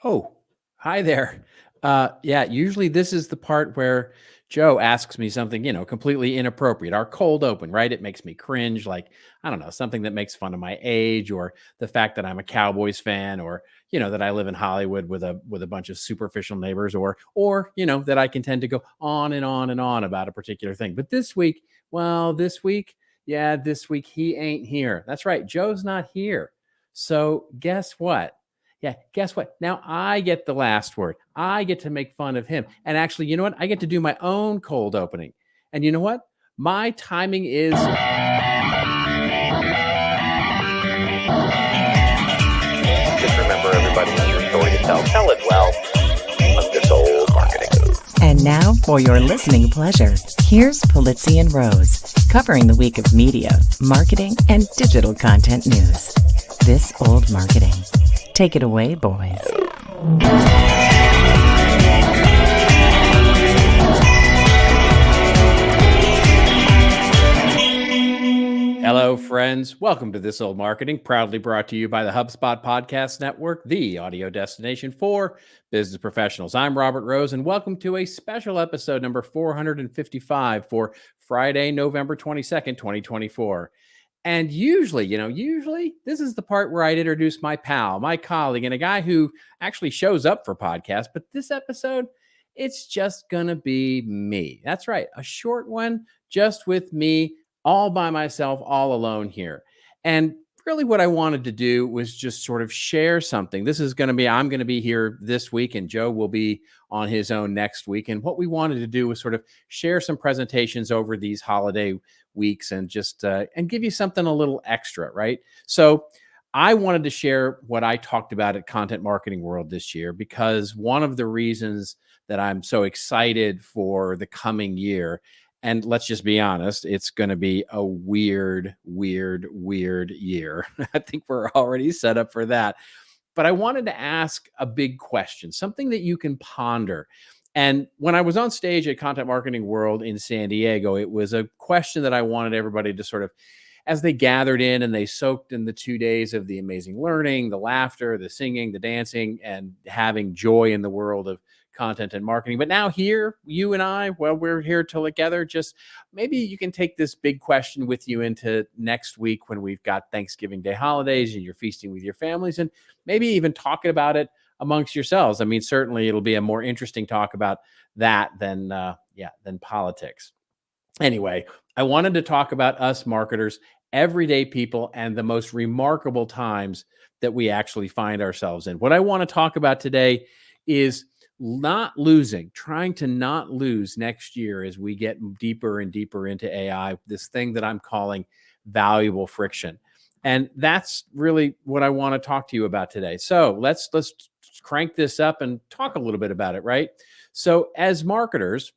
Oh, hi there. Yeah, usually this is the part where Joe asks me something, completely inappropriate. Our cold open, right? It makes me cringe, like, I don't know, something that makes fun of my age or the fact that I'm a Cowboys fan or, that I live in Hollywood with a bunch of superficial neighbors or that I can tend to go on and on and on about a particular thing. But this week he ain't here. That's right. Joe's not here. So guess what? Yeah, guess what? Now I get the last word. I get to make fun of him. And actually, you know what? I get to do my own cold opening. And you know what? My timing is Just remember, everybody has your story to tell. Tell it well. On this old marketing. And now, for your listening pleasure, here's Pulizzi and Rose, covering the week of media, marketing, and digital content news. This old marketing. Take it away, boys. Hello, friends. Welcome to This Old Marketing, proudly brought to you by the HubSpot Podcast Network, the audio destination for business professionals. I'm Robert Rose, and welcome to a special episode number 455 for Friday, November 22nd, 2024. And usually this is the part where I'd introduce my pal, my colleague, and a guy who actually shows up for podcasts. But this episode, it's just going to be me. That's right. A short one, just with me, all by myself, all alone here. And really what I wanted to do was just sort of share something. I'm going to be here this week, and Joe will be on his own next week. And what we wanted to do was sort of share some presentations over these holiday weeks and just and give you something a little extra, right? So I wanted to share what I talked about at Content Marketing World this year, because one of the reasons that I'm so excited for the coming year, and let's just be honest, it's going to be a weird year. I think we're already set up for that. But I wanted to ask a big question, something that you can ponder. And when I was on stage at Content Marketing World in San Diego, it was a question that I wanted everybody to sort of, as they gathered in and they soaked in the 2 days of the amazing learning, the laughter, the singing, the dancing, and having joy in the world of content and marketing. But now here, you and I, well, we're here together. Just maybe you can take this big question with you into next week when we've got Thanksgiving Day holidays and you're feasting with your families, and maybe even talking about it amongst yourselves. I mean, certainly it'll be a more interesting talk about that than politics. Anyway, I wanted to talk about us marketers, everyday people, and the most remarkable times that we actually find ourselves in. What I want to talk about today is trying to not lose next year as we get deeper and deeper into AI, this thing that I'm calling valuable friction. And that's really what I want to talk to you about today. So let's crank this up and talk a little bit about it, right? So as marketers,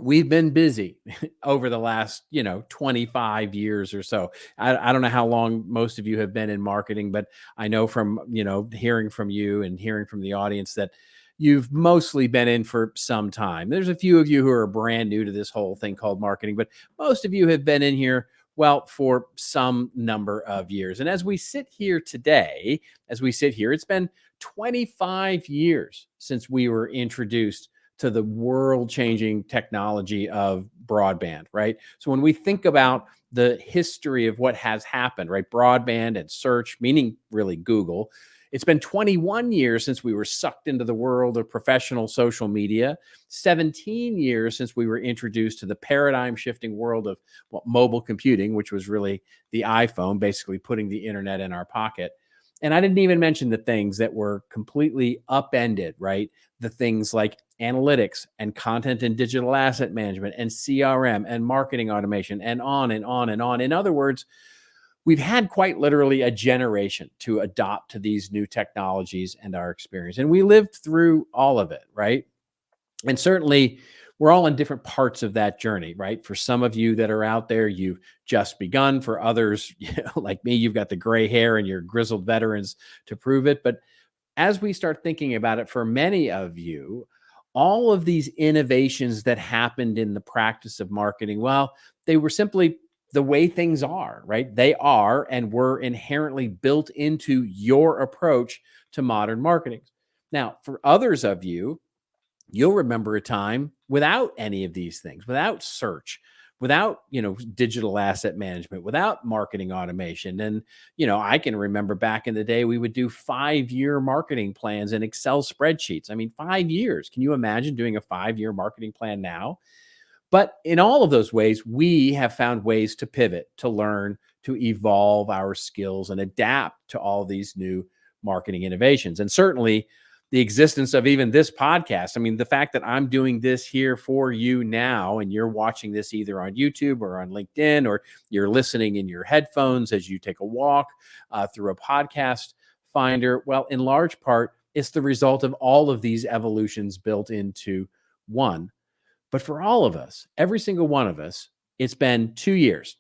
we've been busy over the last 25 years or so. I don't know how long most of you have been in marketing, but I know from hearing from you and hearing from the audience that you've mostly been in for some time. There's a few of you who are brand new to this whole thing called marketing, but most of you have been in here, well, for some number of years. And as we sit here today, it's been 25 years since we were introduced to the world-changing technology of broadband, right? So when we think about the history of what has happened, right? Broadband and search, meaning really Google. It's been 21 years since we were sucked into the world of professional social media, 17 years since we were introduced to the paradigm-shifting world of mobile computing, which was really the iPhone, basically putting the internet in our pocket. And I didn't even mention the things that were completely upended, right? The things like analytics and content and digital asset management and CRM and marketing automation and on and on and on. In other words, we've had quite literally a generation to adopt to these new technologies and our experience. And we lived through all of it, right? And certainly we're all in different parts of that journey, right? For some of you that are out there, you've just begun. For others, like me, you've got the gray hair and you're grizzled veterans to prove it. But as we start thinking about it, for many of you, all of these innovations that happened in the practice of marketing, well, they were simply the way things are, right? They are and were inherently built into your approach to modern marketing. Now, for others of you, you'll remember a time without any of these things, without search, without, digital asset management, without marketing automation. And, I can remember back in the day, we would do 5-year marketing plans in Excel spreadsheets. I mean, 5 years. Can you imagine doing a 5-year marketing plan now? But in all of those ways, we have found ways to pivot, to learn, to evolve our skills and adapt to all these new marketing innovations. And certainly the existence of even this podcast. I mean, the fact that I'm doing this here for you now, and you're watching this either on YouTube or on LinkedIn, or you're listening in your headphones as you take a walk through a podcast finder. Well, in large part, it's the result of all of these evolutions built into one. But for all of us, every single one of us, it's been 2 years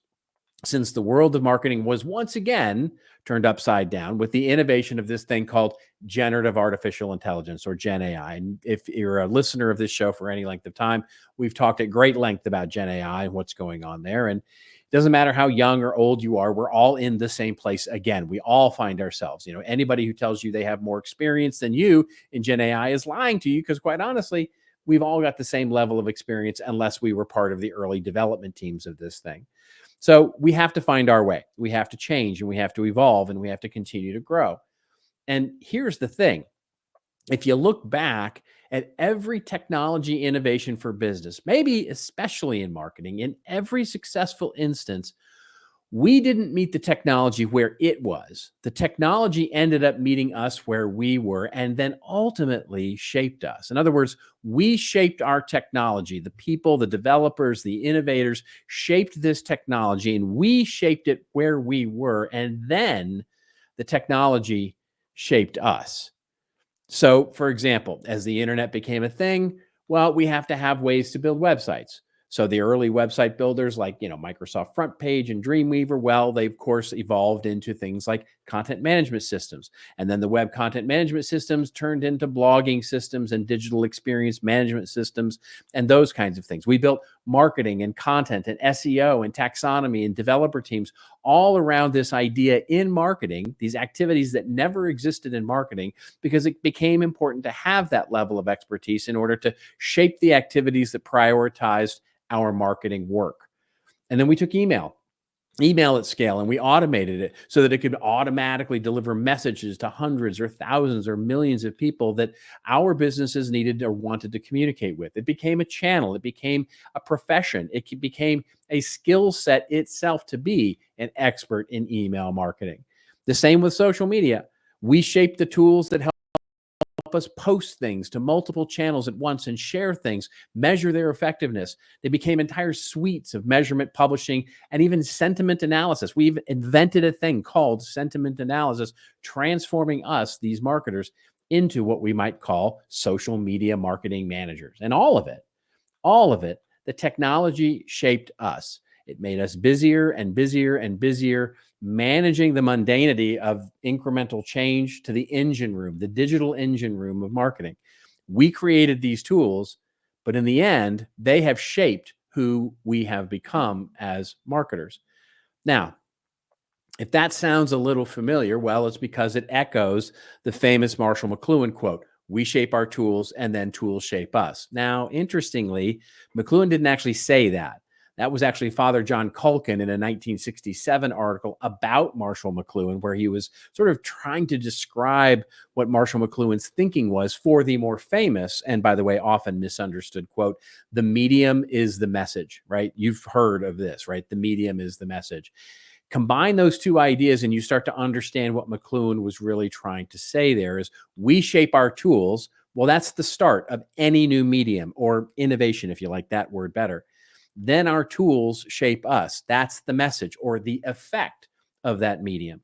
since the world of marketing was once again turned upside down with the innovation of this thing called generative artificial intelligence, or GenAI. And if you're a listener of this show for any length of time, we've talked at great length about GenAI and what's going on there. And it doesn't matter how young or old you are, we're all in the same place again. We all find ourselves, anybody who tells you they have more experience than you in GenAI is lying to you, because quite honestly, we've all got the same level of experience unless we were part of the early development teams of this thing. So we have to find our way. We have to change, and we have to evolve, and we have to continue to grow. And here's the thing. If you look back at every technology innovation for business, maybe especially in marketing, in every successful instance, we didn't meet the technology where it was. The technology ended up meeting us where we were, and then ultimately shaped us. In other words, we shaped our technology. The people, the developers, the innovators shaped this technology, and we shaped it where we were. And then the technology shaped us. So, for example, as the internet became a thing, well, we have to have ways to build websites. So the early website builders like, Microsoft Front Page and Dreamweaver, well, they of course evolved into things like content management systems. And then the web content management systems turned into blogging systems and digital experience management systems and those kinds of things. We built marketing and content and SEO and taxonomy and developer teams all around this idea in marketing, these activities that never existed in marketing, because it became important to have that level of expertise in order to shape the activities that prioritized our marketing work. And then we took email at scale, and we automated it so that it could automatically deliver messages to hundreds or thousands or millions of people that our businesses needed or wanted to communicate with. It became a channel. It became a profession. It became a skill set itself to be an expert in email marketing. The same with social media. We shaped the tools that help us post things to multiple channels at once and share things, measure their effectiveness. They became entire suites of measurement, publishing, and even sentiment analysis. We've invented a thing called sentiment analysis, transforming us, these marketers, into what we might call social media marketing managers. And all of it, the technology shaped us. It made us busier and busier and busier, managing the mundanity of incremental change to the engine room, the digital engine room of marketing. We created these tools, but in the end, they have shaped who we have become as marketers. Now, if that sounds a little familiar, well, it's because it echoes the famous Marshall McLuhan quote, "We shape our tools and then tools shape us." Now, interestingly, McLuhan didn't actually say that. That was actually Father John Culkin in a 1967 article about Marshall McLuhan, where he was sort of trying to describe what Marshall McLuhan's thinking was for the more famous, and by the way, often misunderstood quote, "The medium is the message," right? You've heard of this, right? The medium is the message. Combine those two ideas and you start to understand what McLuhan was really trying to say there is we shape our tools. Well, that's the start of any new medium or innovation, if you like that word better. Then our tools shape us. That's the message or the effect of that medium.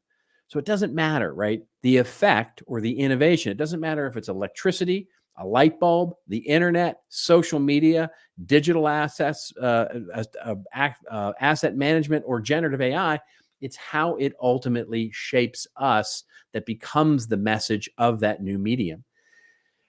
So it doesn't matter, right? The effect or the innovation. It doesn't matter if it's electricity, a light bulb, the internet, social media, digital assets, asset management, or generative AI. It's how it ultimately shapes us that becomes the message of that new medium.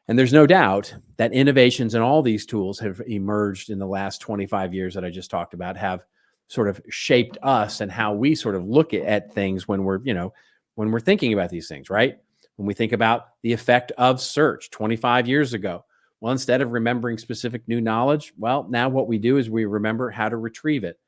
And there's no doubt that innovations in all these tools have emerged in the last 25 years that I just talked about, have sort of shaped us and how we sort of look at things when we're thinking about these things, right? When we think about the effect of search 25 years ago, well, instead of remembering specific new knowledge, well, now what we do is we remember how to retrieve it.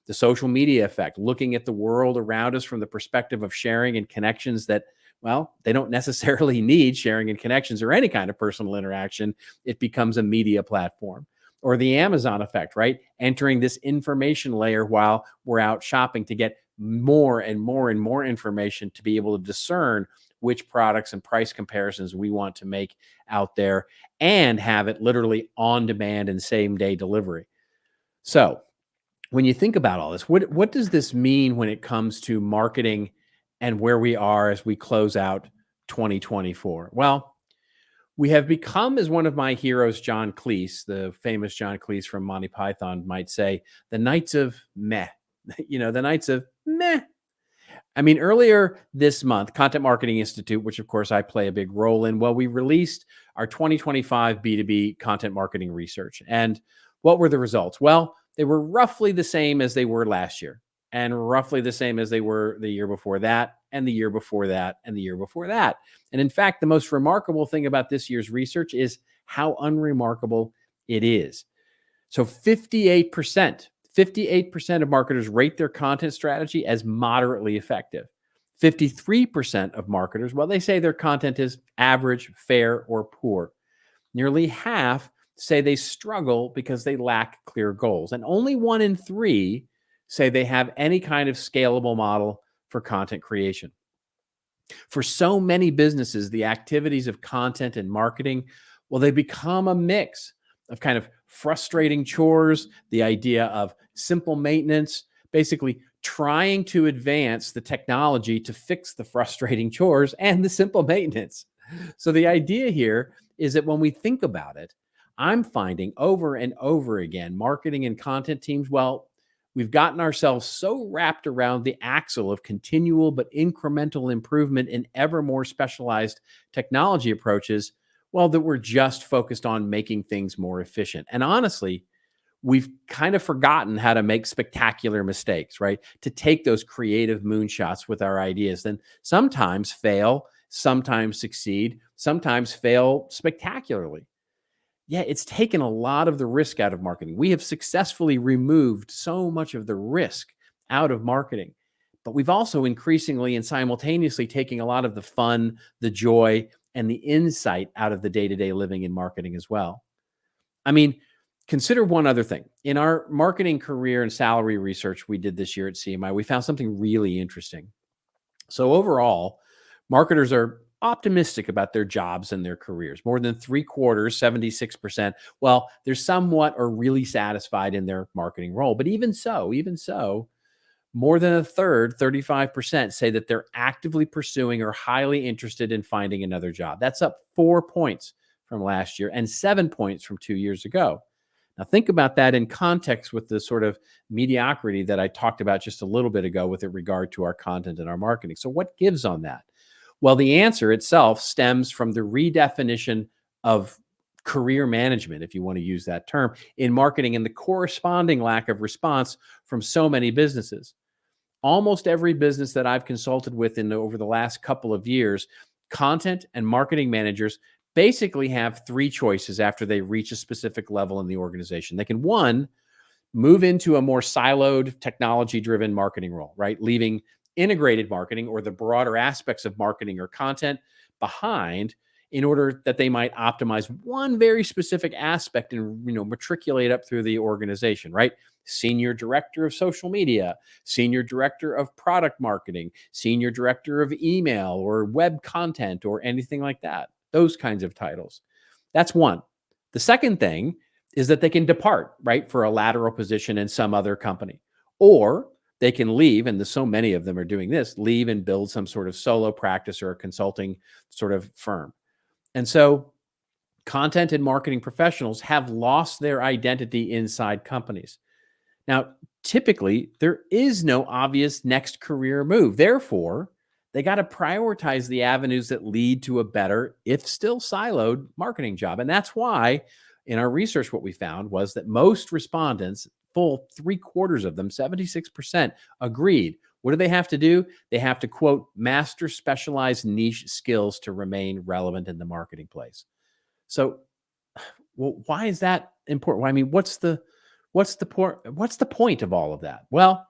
The social media effect, looking at the world around us from the perspective of sharing and connections that, well, they don't necessarily need sharing and connections or any kind of personal interaction. It becomes a media platform. Or the Amazon effect, right? Entering this information layer while we're out shopping to get more and more and more information to be able to discern which products and price comparisons we want to make out there and have it literally on demand and same day delivery. So when you think about all this, what does this mean when it comes to marketing and where we are as we close out 2024? Well, we have become, as one of my heroes, John Cleese, the famous John Cleese from Monty Python, might say, the Knights of Meh. The Knights of Meh. I mean, earlier this month, Content Marketing Institute, which of course I play a big role in, well, we released our 2025 B2B content marketing research. And what were the results? Well, they were roughly the same as they were last year, and roughly the same as they were the year before that, and the year before that, and the year before that. And in fact, the most remarkable thing about this year's research is how unremarkable it is. So 58% of marketers rate their content strategy as moderately effective. 53% of marketers, well, they say their content is average, fair, or poor. Nearly half say they struggle because they lack clear goals. And only 1 in 3 say they have any kind of scalable model for content creation. For so many businesses, the activities of content and marketing, well, they become a mix of kind of frustrating chores, the idea of simple maintenance, basically trying to advance the technology to fix the frustrating chores and the simple maintenance. So the idea here is that when we think about it, I'm finding over and over again, marketing and content teams, well, we've gotten ourselves so wrapped around the axle of continual but incremental improvement in ever more specialized technology approaches, well, that we're just focused on making things more efficient. And honestly, we've kind of forgotten how to make spectacular mistakes, right? To take those creative moonshots with our ideas, then sometimes fail, sometimes succeed, sometimes fail spectacularly. Yeah, it's taken a lot of the risk out of marketing. We have successfully removed so much of the risk out of marketing, but we've also increasingly and simultaneously taking a lot of the fun, the joy, and the insight out of the day-to-day living in marketing as well. I mean, consider one other thing. In our marketing career and salary research we did this year at CMI, we found something really interesting. So overall, marketers are optimistic about their jobs and their careers. More than 3/4, 76%, well, they're somewhat or really satisfied in their marketing role. But even so, more than a third, 35%, say that they're actively pursuing or highly interested in finding another job. That's up 4 points from last year and 7 points from 2 years ago. Now, think about that in context with the sort of mediocrity that I talked about just a little bit ago with regard to our content and our marketing. So what gives on that? Well, the answer itself stems from the redefinition of career management, if you want to use that term, in marketing and the corresponding lack of response from so many businesses. Almost every business that I've consulted with over the last couple of years, content and marketing managers basically have 3 choices after they reach a specific level in the organization. They can, 1, move into a more siloed, technology-driven marketing role, right? Leaving integrated marketing or the broader aspects of marketing or content behind in order that they might optimize one very specific aspect and matriculate up through the organization, right? Senior director of social media, senior director of product marketing, senior director of email or web content or anything like that. Those kinds of titles. That's one. The second thing is that they can depart, right, for a lateral position in some other company. Or they can leave, and so many of them are doing this, leave and build some sort of solo practice or a consulting sort of firm. And so content and marketing professionals have lost their identity inside companies. Now, typically, there is no obvious next career move. Therefore, they got to prioritize the avenues that lead to a better, if still siloed, marketing job. And that's why in our research, what we found was that most respondents, full 3/4 of them, 76%, agreed What do they have to do? They have to, quote, master specialized niche skills to remain relevant in the marketplace. So, well, why is that important? Well, I mean, what's the point of all of that? Well,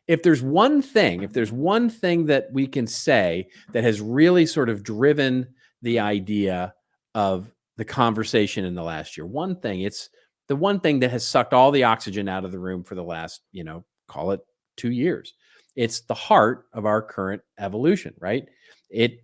if there's one thing that we can say that has really sort of driven the idea of the conversation in the last year, it's the one thing that has sucked all the oxygen out of the room for the last, call it 2 years. It's the heart of our current evolution, right? It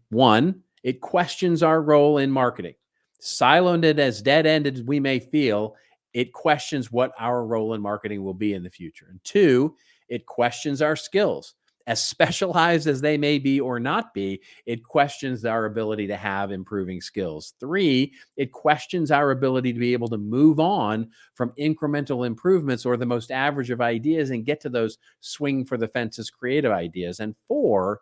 questions our role in marketing. Siloed as dead-ended as we may feel, it questions what our role in marketing will be in the future. And two, it questions our skills. As specialized as they may be or not be, it questions our ability to have improving skills. Three, it questions our ability to be able to move on from incremental improvements or the most average of ideas and get to those swing for the fences creative ideas. And four,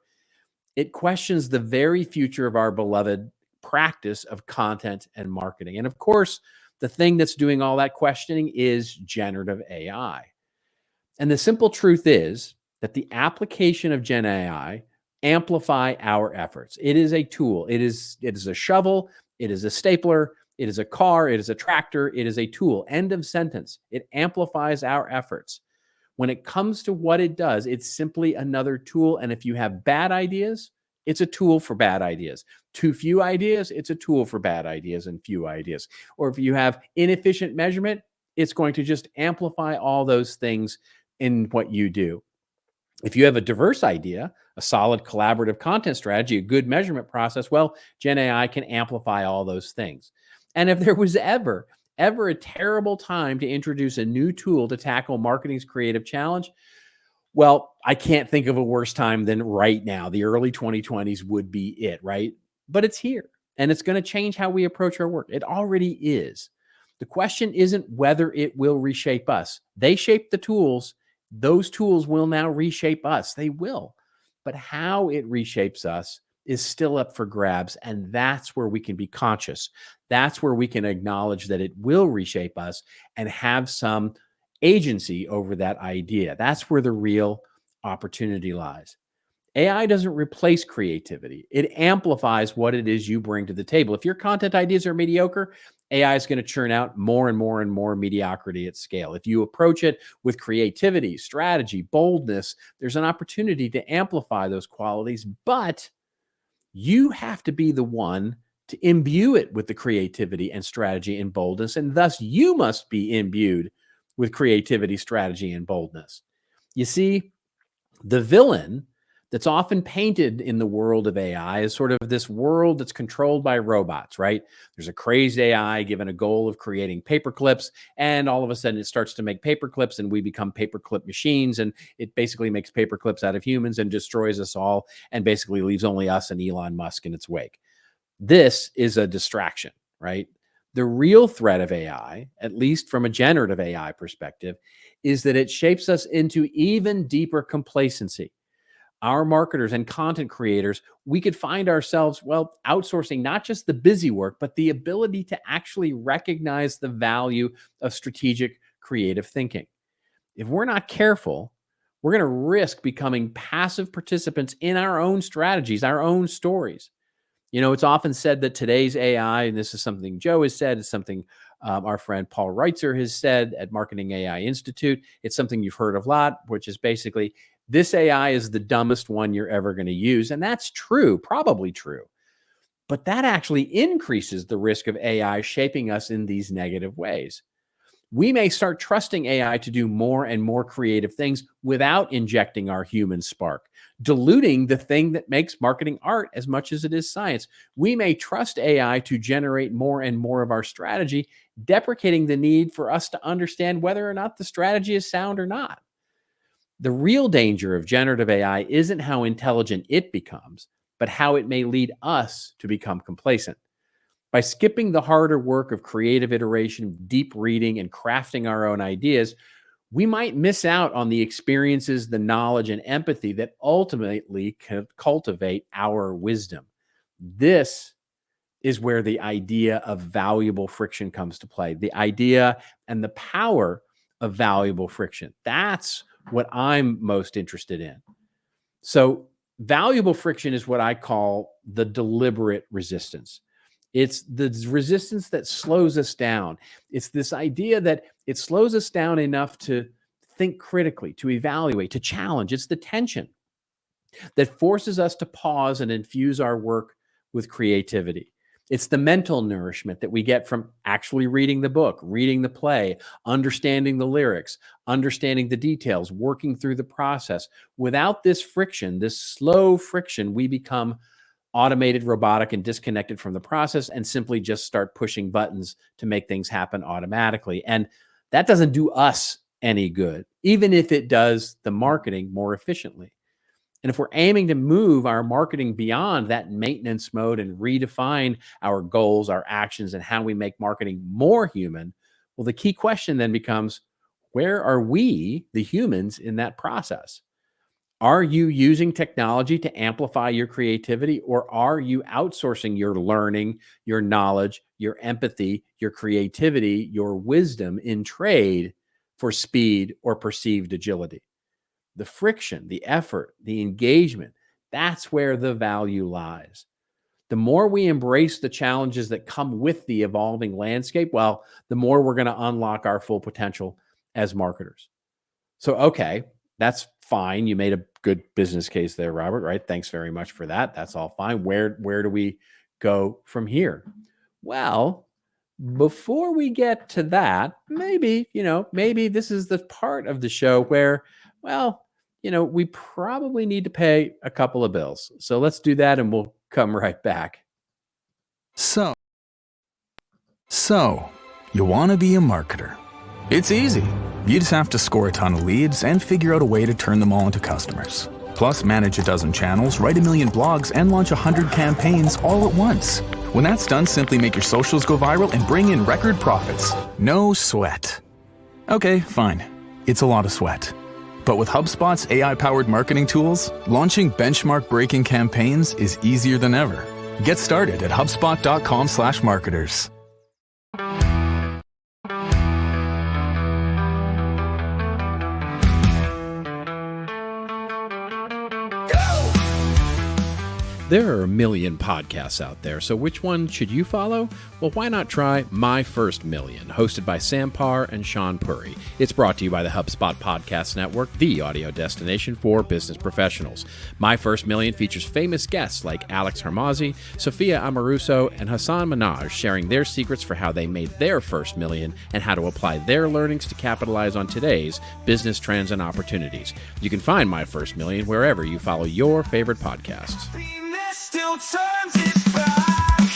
it questions the very future of our beloved practice of content and marketing. And of course, the thing that's doing all that questioning is generative AI. And the simple truth is that the application of Gen AI amplify our efforts. It is a tool. It is a shovel. It is a stapler. It is a car. It is a tractor. It is a tool. End of sentence. It amplifies our efforts. When it comes to what it does, it's simply another tool. And if you have bad ideas, it's a tool for bad ideas. Too few ideas, it's a tool for bad ideas and few ideas. Or if you have inefficient measurement, it's going to just amplify all those things in what you do. If you have a diverse idea, a solid collaborative content strategy, a good measurement process, well, Gen AI can amplify all those things. And if there was ever a terrible time to introduce a new tool to tackle marketing's creative challenge, well, I can't think of a worse time than right now. The early 2020s would be it, right? But it's here, and it's going to change how we approach our work. It already is. The question isn't whether it will reshape us. They shape the tools. Those tools will now reshape us. They will. But how it reshapes us is still up for grabs. And that's where we can be conscious. That's where we can acknowledge that it will reshape us and have some agency over that idea. That's where the real opportunity lies. AI doesn't replace creativity. It amplifies what it is you bring to the table. If your content ideas are mediocre, AI is going to churn out more and more and more mediocrity at scale. If you approach it with creativity, strategy, boldness, there's an opportunity to amplify those qualities, but you have to be the one to imbue it with the creativity and strategy and boldness, and thus you must be imbued with creativity, strategy, and boldness. You see, the villain that's often painted in the world of AI is sort of this world that's controlled by robots, right? There's a crazed AI given a goal of creating paper clips, and all of a sudden it starts to make paper clips, and we become paperclip machines, and it basically makes paper clips out of humans and destroys us all, and basically leaves only us and Elon Musk in its wake. This is a distraction, right? The real threat of AI, at least from a generative AI perspective, is that it shapes us into even deeper complacency. Our marketers and content creators, we could find ourselves, well, outsourcing not just the busy work, but the ability to actually recognize the value of strategic creative thinking. If we're not careful, we're going to risk becoming passive participants in our own strategies, our own stories. It's often said that today's AI, and this is something Joe has said, it's something our friend Paul Reitzer has said at Marketing AI Institute. It's something you've heard of a lot, which is basically this AI is the dumbest one you're ever going to use. And that's true, probably true. But that actually increases the risk of AI shaping us in these negative ways. We may start trusting AI to do more and more creative things without injecting our human spark, diluting the thing that makes marketing art as much as it is science. We may trust AI to generate more and more of our strategy, deprecating the need for us to understand whether or not the strategy is sound or not. The real danger of generative AI isn't how intelligent it becomes, but how it may lead us to become complacent. By skipping the harder work of creative iteration, deep reading, and crafting our own ideas, we might miss out on the experiences, the knowledge, and empathy that ultimately cultivate our wisdom. This is where the idea of valuable friction comes to play. The idea and the power of valuable friction. That's what I'm most interested in. So valuable friction is what I call the deliberate resistance. It's the resistance that slows us down. It's this idea that it slows us down enough to think critically, to evaluate, to challenge. It's the tension that forces us to pause and infuse our work with creativity. It's the mental nourishment that we get from actually reading the book, reading the play, understanding the lyrics, understanding the details, working through the process. Without this friction, this slow friction, we become automated, robotic, and disconnected from the process and simply just start pushing buttons to make things happen automatically. And that doesn't do us any good, even if it does the marketing more efficiently. And if we're aiming to move our marketing beyond that maintenance mode and redefine our goals, our actions, and how we make marketing more human, well, the key question then becomes, where are we, the humans, in that process? Are you using technology to amplify your creativity, or are you outsourcing your learning, your knowledge, your empathy, your creativity, your wisdom in trade for speed or perceived agility? The friction, the effort, the engagement, that's where the value lies. The more we embrace the challenges that come with the evolving landscape, well, the more we're going to unlock our full potential as marketers. So, okay, that's fine. You made a good business case there, Robert, right? Thanks very much for that. That's all fine. Where do we go from here? Well, before we get to that, maybe this is the part of the show where, well, we probably need to pay a couple of bills. So let's do that and we'll come right back. So, you want to be a marketer. It's easy. You just have to score a ton of leads and figure out a way to turn them all into customers. Plus, manage a dozen channels, write a million blogs, and launch 100 campaigns all at once. When that's done, simply make your socials go viral and bring in record profits. No sweat. Okay, fine. It's a lot of sweat. But with HubSpot's AI-powered marketing tools, launching benchmark-breaking campaigns is easier than ever. Get started at HubSpot.com/marketers. There are a million podcasts out there, so which one should you follow? Well, why not try My First Million, hosted by Sam Parr and Sean Puri. It's brought to you by the HubSpot Podcast Network, the audio destination for business professionals. My First Million features famous guests like Alex Hermazi, Sophia Amoruso, and Hassan Minaj, sharing their secrets for how they made their first million and how to apply their learnings to capitalize on today's business trends and opportunities. You can find My First Million wherever you follow your favorite podcasts. Still turns its back.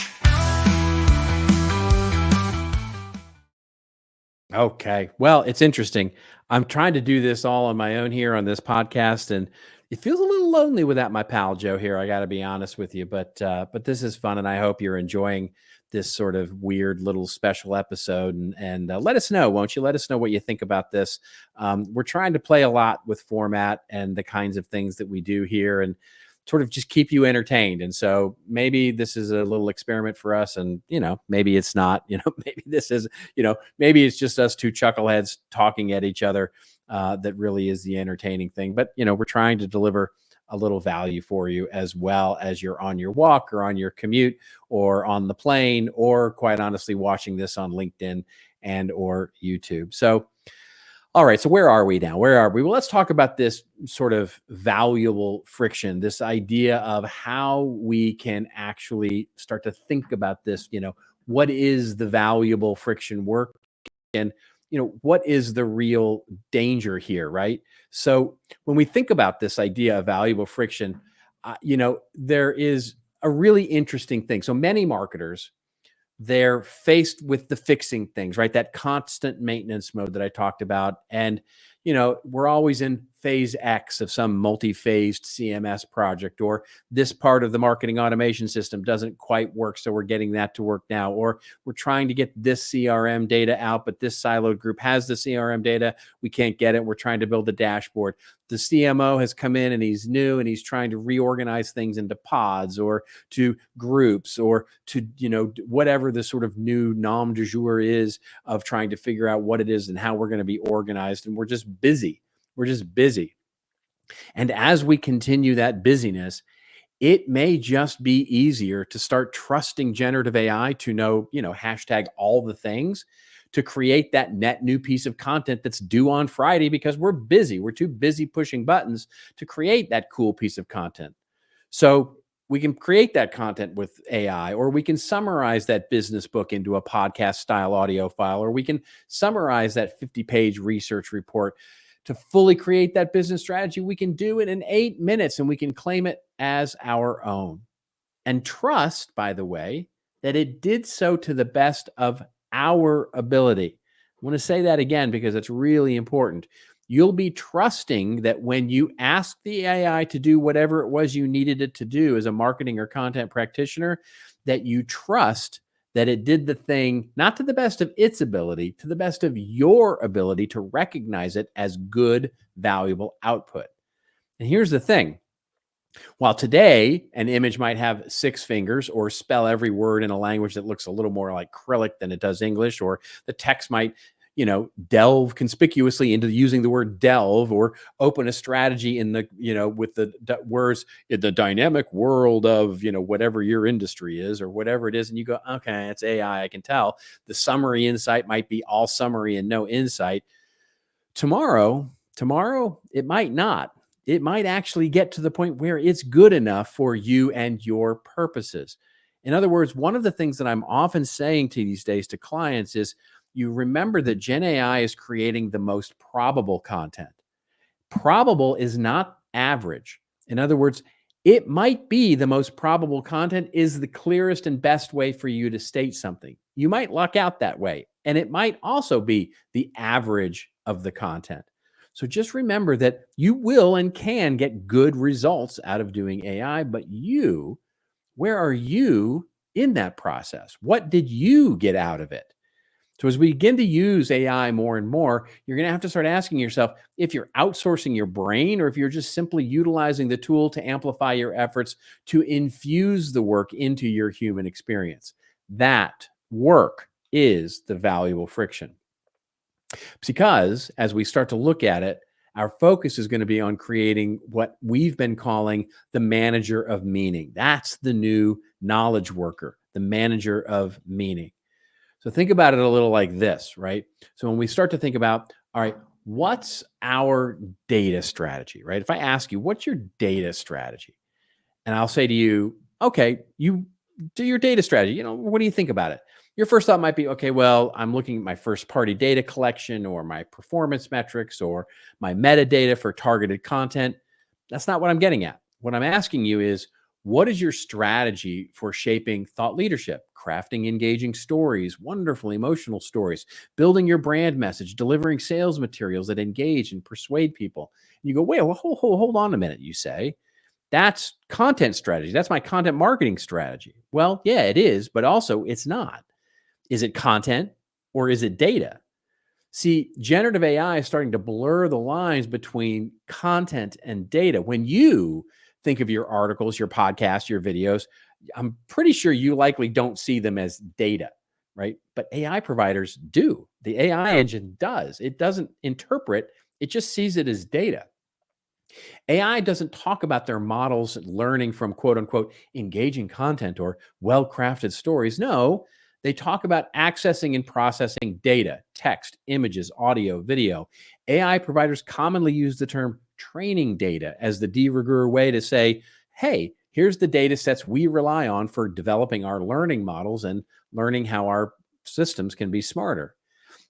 Okay. Well, it's interesting. I'm trying to do this all on my own here on this podcast, and it feels a little lonely without my pal Joe here. I got to be honest with you, but this is fun, and I hope you're enjoying this sort of weird little special episode. And let us know, won't you? Let us know what you think about this. We're trying to play a lot with format and the kinds of things that we do here, and sort of just keep you entertained. And so maybe this is a little experiment for us, and maybe it's not. Maybe this is, maybe it's just us two chuckleheads talking at each other. That really is the entertaining thing. But we're trying to deliver a little value for you as well as you're on your walk or on your commute or on the plane, or quite honestly watching this on LinkedIn and or YouTube. So all right, so where are we now? Where are we? Well, let's talk about this sort of valuable friction, this idea of how we can actually start to think about this. What is the valuable friction work? And, what is the real danger here, right? So when we think about this idea of valuable friction, there is a really interesting thing. So many marketers, they're faced with the fixing things, right? That constant maintenance mode that I talked about. And, we're always in phase X of some multi-phased CMS project, or this part of the marketing automation system doesn't quite work, so we're getting that to work now. Or we're trying to get this CRM data out, but this siloed group has the CRM data. We can't get it. We're trying to build a dashboard. The CMO has come in and he's new and he's trying to reorganize things into pods or to groups or to, whatever the sort of new nom du jour is of trying to figure out what it is and how we're going to be organized. And we're just busy. We're just busy. And as we continue that busyness, it may just be easier to start trusting generative AI to know, hashtag all the things to create that net new piece of content that's due on Friday because we're busy. We're too busy pushing buttons to create that cool piece of content. So we can create that content with AI, or we can summarize that business book into a podcast style audio file, or we can summarize that 50-page research report to fully create that business strategy. We can do it in 8 minutes and we can claim it as our own. And trust, by the way, that it did so to the best of our ability. I want to say that again because it's really important. You'll be trusting that when you ask the AI to do whatever it was you needed it to do as a marketing or content practitioner, that you trust that it did the thing not to the best of its ability, to the best of your ability to recognize it as good, valuable output. And here's the thing. While today an image might have 6 fingers or spell every word in a language that looks a little more like Cyrillic than it does English, or the text might, delve conspicuously into using the word delve, or open a strategy in the, with the words in the dynamic world of, whatever your industry is or whatever it is. And you go, okay, it's AI. I can tell. The summary insight might be all summary and no insight. Tomorrow, it might not. It might actually get to the point where it's good enough for you and your purposes. In other words, one of the things that I'm often saying to these days to clients is you remember that Gen AI is creating the most probable content. Probable is not average. In other words, it might be the most probable content is the clearest and best way for you to state something. You might luck out that way. And it might also be the average of the content. So just remember that you will and can get good results out of doing AI, but where are you in that process? What did you get out of it? So as we begin to use AI more and more, you're going to have to start asking yourself if you're outsourcing your brain or if you're just simply utilizing the tool to amplify your efforts to infuse the work into your human experience. That work is the valuable friction. Because as we start to look at it, our focus is going to be on creating what we've been calling the manager of meaning. That's the new knowledge worker, the manager of meaning. So think about it a little like this, right? So when we start to think about, all right, what's our data strategy, right? If I ask you, what's your data strategy? And I'll say to you, okay, you do your data strategy. What do you think about it? Your first thought might be, okay, well, I'm looking at my first party data collection or my performance metrics or my metadata for targeted content. That's not what I'm getting at. What I'm asking you is, what is your strategy for shaping thought leadership, crafting engaging stories, wonderful emotional stories, building your brand message, delivering sales materials that engage and persuade people? And you go, wait, well, hold on a minute, you say. That's content strategy. That's my content marketing strategy. Well, yeah, it is, but also it's not. Is it content or is it data? See, generative AI is starting to blur the lines between content and data. When you think of your articles, your podcasts, your videos, I'm pretty sure you likely don't see them as data, right? But AI providers do. The AI engine does. It doesn't interpret, it just sees it as data. AI doesn't talk about their models learning from quote unquote engaging content or well crafted stories. No, they talk about accessing and processing data, text, images, audio, video. AI providers commonly use the term training data as the de rigueur way to say, hey, here's the data sets we rely on for developing our learning models and learning how our systems can be smarter.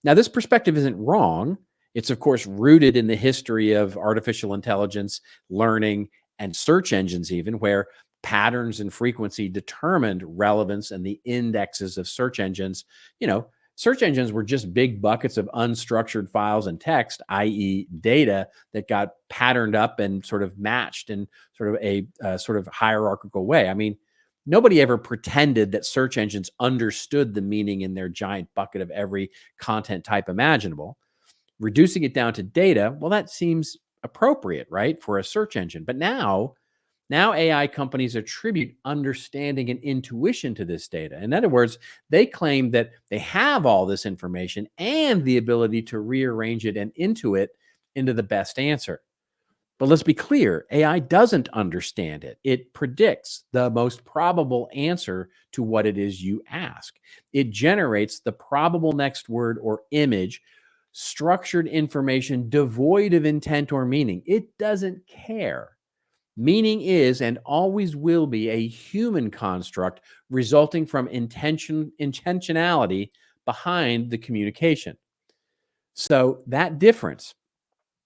Now, this perspective isn't wrong. It's, of course, rooted in the history of artificial intelligence, learning, and search engines, even where patterns and frequency determined relevance and the indexes of search engines. Search engines were just big buckets of unstructured files and text, i.e. data that got patterned up and sort of matched in sort of a sort of hierarchical way. I mean, nobody ever pretended that search engines understood the meaning in their giant bucket of every content type imaginable. Reducing it down to data, well, that seems appropriate, right, for a search engine. But now AI companies attribute understanding and intuition to this data. In other words, they claim that they have all this information and the ability to rearrange it and intuit into the best answer. But let's be clear, AI doesn't understand it. It predicts the most probable answer to what it is you ask. It generates the probable next word or image, structured information devoid of intent or meaning. It doesn't care. Meaning is and always will be a human construct resulting from intentionality behind the communication. So that difference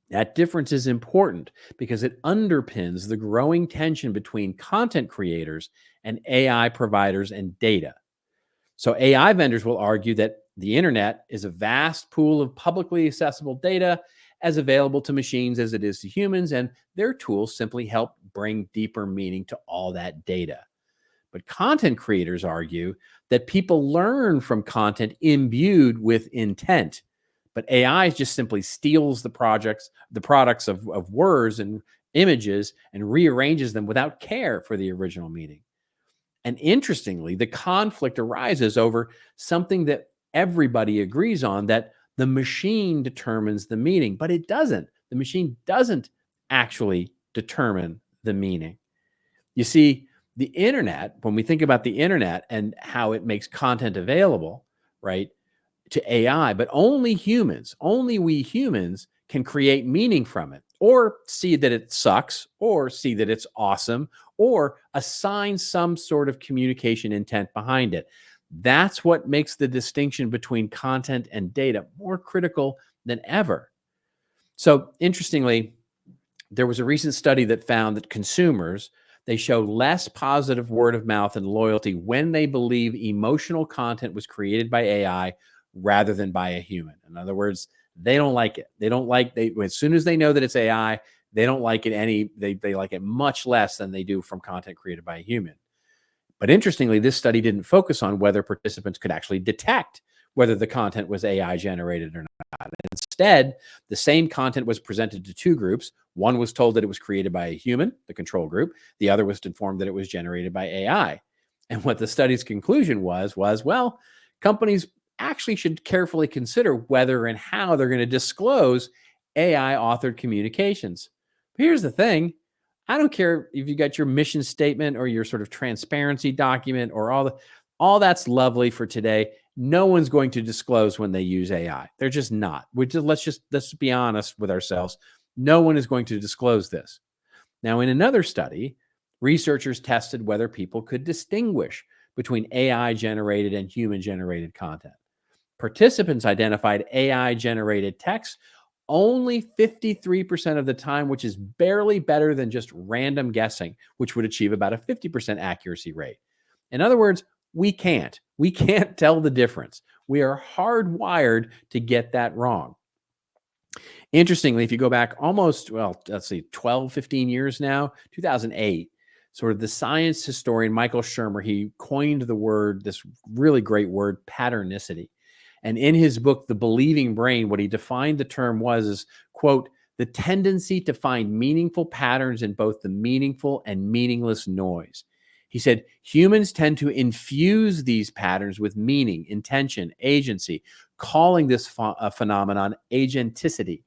is important because it underpins the growing tension between content creators and AI providers and data. So AI vendors will argue that the internet is a vast pool of publicly accessible data as available to machines as it is to humans, and their tools simply help bring deeper meaning to all that data. But content creators argue that people learn from content imbued with intent. But AI just simply steals the products of words and images and rearranges them without care for the original meaning. And interestingly, the conflict arises over something that everybody agrees on, that the machine determines the meaning, but it doesn't. The machine doesn't actually determine the meaning. You see, the internet, when we think about the internet and how it makes content available, right, to AI, but only we humans can create meaning from it, or see that it sucks, or see that it's awesome, or assign some sort of communication intent behind it. That's what makes the distinction between content and data more critical than ever. So, interestingly, there was a recent study that found that consumers, they show less positive word of mouth and loyalty when they believe emotional content was created by AI rather than by a human. In other words, they don't like it. They don't like they as soon as they know that it's AI, they don't like it they like it much less than they do from content created by a human. But interestingly, this study didn't focus on whether participants could actually detect whether the content was AI generated or not. Instead, the same content was presented to two groups. One was told that it was created by a human, the control group. The other was informed that it was generated by AI. And what the study's conclusion was, well, companies actually should carefully consider whether and how they're going to disclose AI authored communications. But here's the thing. I don't care if you got your mission statement or your sort of transparency document or all that's lovely for today. No one's going to disclose when they use AI. They're just not. Let's be honest with ourselves. No one is going to disclose this. Now, in another study, researchers tested whether people could distinguish between AI generated and human generated content. Participants identified AI generated text only 53% of the time, which is barely better than just random guessing, which would achieve about a 50% accuracy rate. In other words, we can't tell the difference. We are hardwired to get that wrong. Interestingly, if you go back almost, let's see, 12, 15 years now, 2008, sort of the science historian Michael Shermer, he coined the word, this really great word, patternicity. And in his book, The Believing Brain, what he defined the term was, quote, the tendency to find meaningful patterns in both the meaningful and meaningless noise. He said, humans tend to infuse these patterns with meaning, intention, agency, calling this phenomenon agenticity.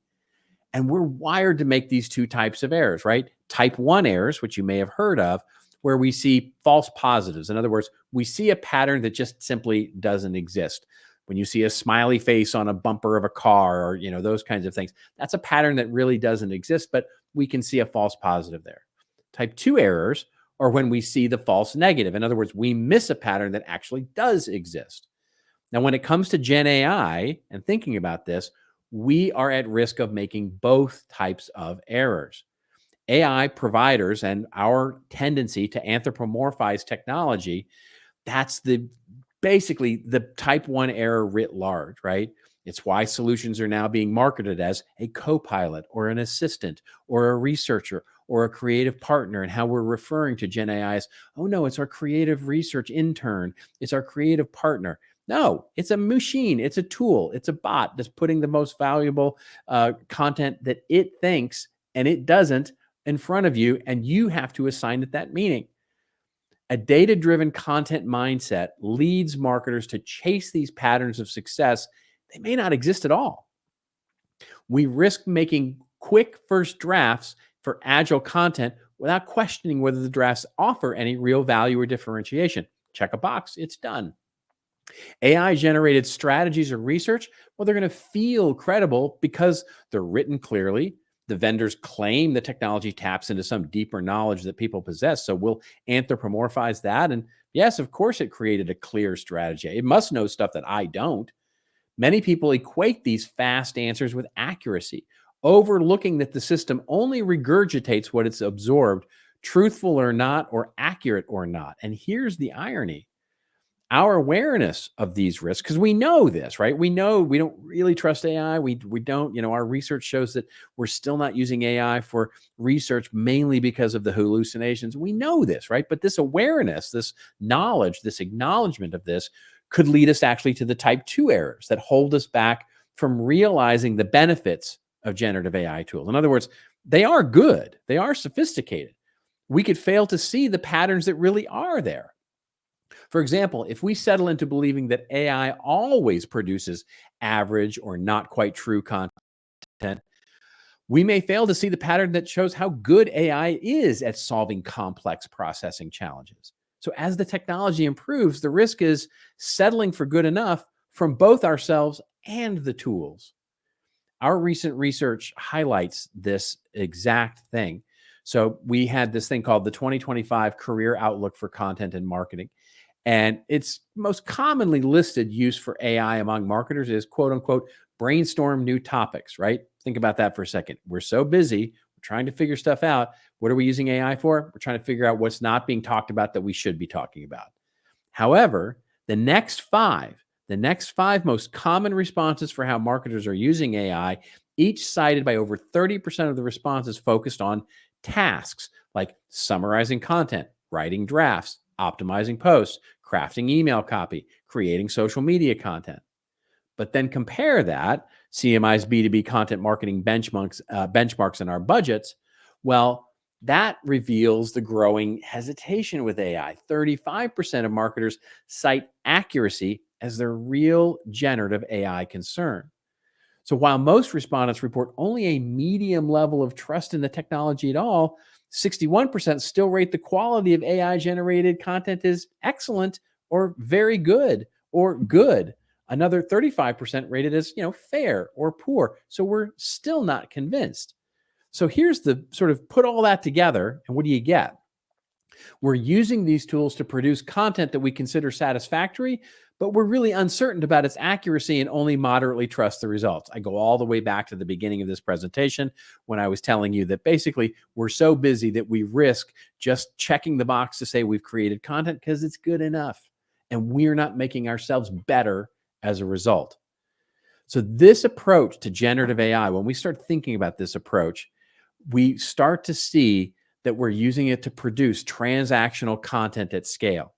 And we're wired to make these two types of errors, right? Type 1 errors, which you may have heard of, where we see false positives. In other words, we see a pattern that just simply doesn't exist. When you see a smiley face on a bumper of a car or, those kinds of things, that's a pattern that really doesn't exist, but we can see a false positive there. Type 2 errors are when we see the false negative. In other words, we miss a pattern that actually does exist. Now, when it comes to Gen AI and thinking about this, we are at risk of making both types of errors. AI providers and our tendency to anthropomorphize technology, that's basically the type 1 error writ large, right? It's why solutions are now being marketed as a co-pilot or an assistant or a researcher or a creative partner, and how we're referring to Gen AI as, oh no, it's our creative research intern. It's our creative partner. No, it's a machine. It's a tool. It's a bot that's putting the most valuable content that it thinks and it doesn't in front of you, and you have to assign it that meaning. A data-driven content mindset leads marketers to chase these patterns of success. They may not exist at all. We risk making quick first drafts for agile content without questioning whether the drafts offer any real value or differentiation. Check a box, it's done. AI generated strategies or research, well, they're going to feel credible because they're written clearly. The vendors claim the technology taps into some deeper knowledge that people possess. So we'll anthropomorphize that. And yes, of course, it created a clear strategy. It must know stuff that I don't. Many people equate these fast answers with accuracy, overlooking that the system only regurgitates what it's absorbed, truthful or not, or accurate or not. And here's the irony: our awareness of these risks, because we know this, right? We know we don't really trust AI. We don't, our research shows that we're still not using AI for research mainly because of the hallucinations. We know this, right? But this awareness, this knowledge, this acknowledgement of this could lead us actually to the type 2 errors that hold us back from realizing the benefits of generative AI tools. In other words, they are good. They are sophisticated. We could fail to see the patterns that really are there. For example, if we settle into believing that AI always produces average or not quite true content, we may fail to see the pattern that shows how good AI is at solving complex processing challenges. So as the technology improves, the risk is settling for good enough from both ourselves and the tools. Our recent research highlights this exact thing. So we had this thing called the 2025 Career Outlook for Content and Marketing. And its most commonly listed use for AI among marketers is quote unquote, brainstorm new topics, right? Think about that for a second. We're so busy, we're trying to figure stuff out. What are we using AI for? We're trying to figure out what's not being talked about that we should be talking about. However, the next five most common responses for how marketers are using AI, each cited by over 30% of the responses focused on tasks like summarizing content, writing drafts, optimizing posts, crafting email copy, creating social media content. But then compare that, CMI's B2B content marketing benchmarks in our budgets. Well, that reveals the growing hesitation with AI. 35% of marketers cite accuracy as their real generative AI concern. So while most respondents report only a medium level of trust in the technology at all, 61% still rate the quality of AI generated content as excellent or very good or good. Another 35% rated as, fair or poor. So we're still not convinced. So here's the sort of put all that together, and what do you get? We're using these tools to produce content that we consider satisfactory, but we're really uncertain about its accuracy and only moderately trust the results. I go all the way back to the beginning of this presentation when I was telling you that basically we're so busy that we risk just checking the box to say we've created content because it's good enough, and we're not making ourselves better as a result. So this approach to generative AI, when we start thinking about this approach, we start to see that we're using it to produce transactional content at scale.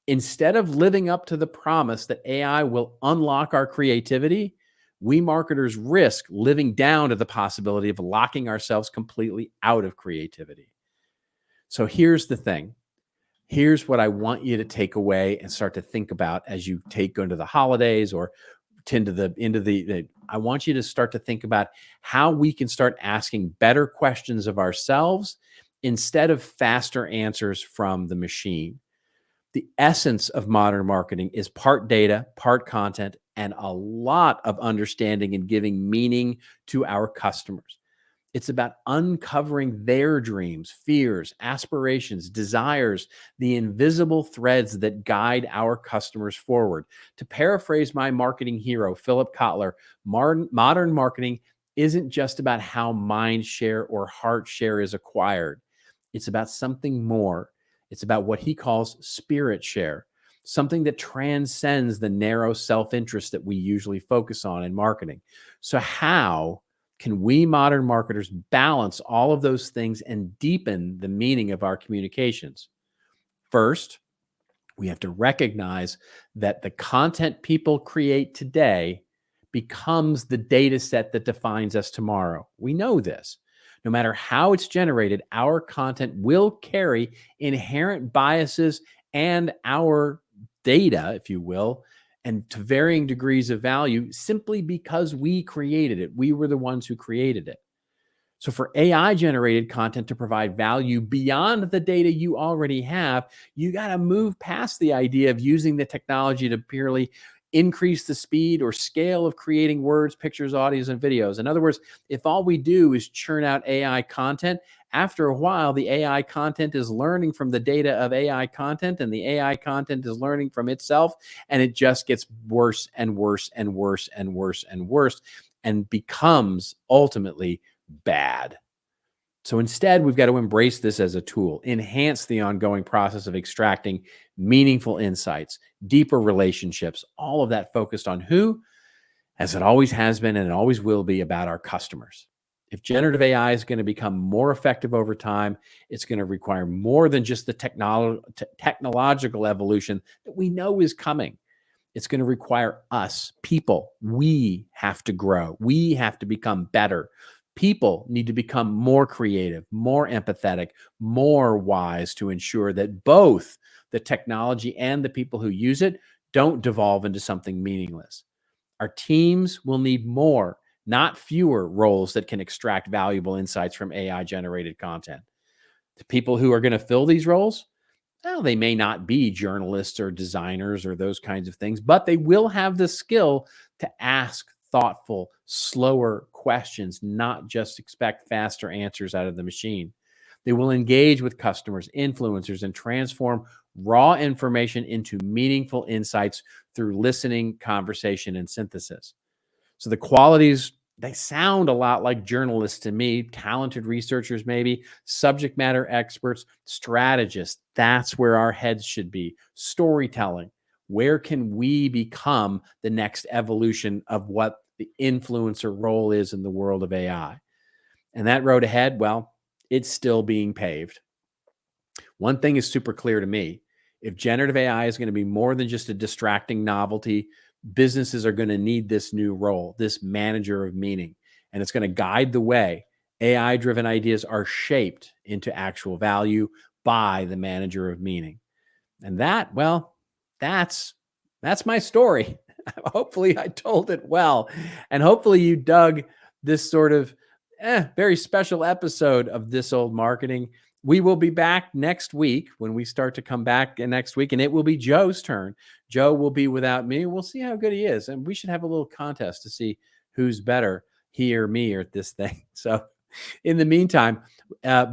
Instead of living up to the promise that AI will unlock our creativity, we marketers risk living down to the possibility of locking ourselves completely out of creativity. So here's the thing. Here's what I want you to take away and start to think about as you go into the holidays or I want you to start to think about how we can start asking better questions of ourselves instead of faster answers from the machine. The essence of modern marketing is part data, part content, and a lot of understanding and giving meaning to our customers. It's about uncovering their dreams, fears, aspirations, desires, the invisible threads that guide our customers forward. To paraphrase my marketing hero, Philip Kotler, modern marketing isn't just about how mind share or heart share is acquired. It's about something more. It's about what he calls spirit share, something that transcends the narrow self-interest that we usually focus on in marketing. So how can we modern marketers balance all of those things and deepen the meaning of our communications? First, we have to recognize that the content people create today becomes the data set that defines us tomorrow. We know this. No matter how it's generated, our content will carry inherent biases and our data, if you will, and to varying degrees of value simply because we created it. We were the ones who created it. So for AI generated content to provide value beyond the data you already have, you got to move past the idea of using the technology to purely increase the speed or scale of creating words, pictures, audios, and videos. In other words, if all we do is churn out AI content, after a while, the AI content is learning from the data of AI content, and the AI content is learning from itself, and it just gets worse and worse and worse and worse and worse, and becomes ultimately bad. So instead, we've got to embrace this as a tool, enhance the ongoing process of extracting meaningful insights, deeper relationships, all of that focused on who, as it always has been and it always will be, about our customers. If generative AI is going to become more effective over time, it's going to require more than just the technological evolution that we know is coming. It's going to require us, people. We have to grow. We have to become better. People need to become more creative, more empathetic, more wise to ensure that both the technology and the people who use it don't devolve into something meaningless. Our teams will need more, not fewer, roles that can extract valuable insights from AI-generated content. The people who are going to fill these roles, well, they may not be journalists or designers or those kinds of things, but they will have the skill to ask thoughtful, slower questions, not just expect faster answers out of the machine. They will engage with customers, influencers, and transform raw information into meaningful insights through listening, conversation, and synthesis. So the qualities, they sound a lot like journalists to me, talented researchers, maybe subject matter experts, strategists. That's where our heads should be. Storytelling. Where can we become the next evolution of what the influencer role is in the world of AI? And that road ahead, well, it's still being paved. One thing is super clear to me. If generative AI is going to be more than just a distracting novelty, businesses are going to need this new role, this manager of meaning, and it's going to guide the way. AI-driven ideas are shaped into actual value by the manager of meaning. And that, well, that's my story. Hopefully I told it well. And hopefully you dug this sort of very special episode of This Old Marketing. We will be back next week when we start to come back next week, and it will be Joe's turn. Joe will be without me. We'll see how good he is. And we should have a little contest to see who's better, he or me, or at this thing. So in the meantime,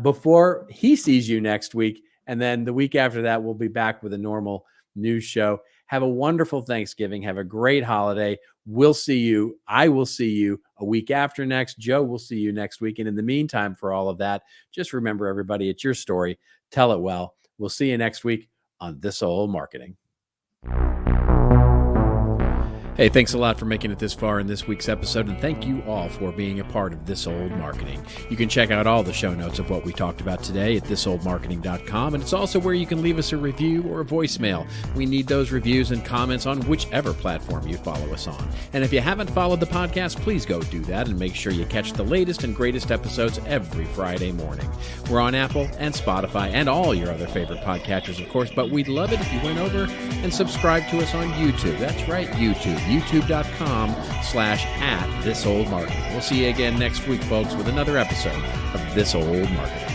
before he sees you next week, and then the week after that, we'll be back with a normal news show. Have a wonderful Thanksgiving. Have a great holiday. We'll see you. I will see you a week after next. Joe will see you next week. And in the meantime, for all of that, just remember, everybody, it's your story. Tell it well. We'll see you next week on This Old Marketing. Hey, thanks a lot for making it this far in this week's episode, and thank you all for being a part of This Old Marketing. You can check out all the show notes of what we talked about today at thisoldmarketing.com, and it's also where you can leave us a review or a voicemail. We need those reviews and comments on whichever platform you follow us on. And if you haven't followed the podcast, please go do that and make sure you catch the latest and greatest episodes every Friday morning. We're on Apple and Spotify and all your other favorite podcatchers, of course, but we'd love it if you went over and subscribed to us on YouTube. That's right, YouTube. youtube.com/@thisoldmarketing. We'll see you again next week, folks, with another episode of This Old Marketing.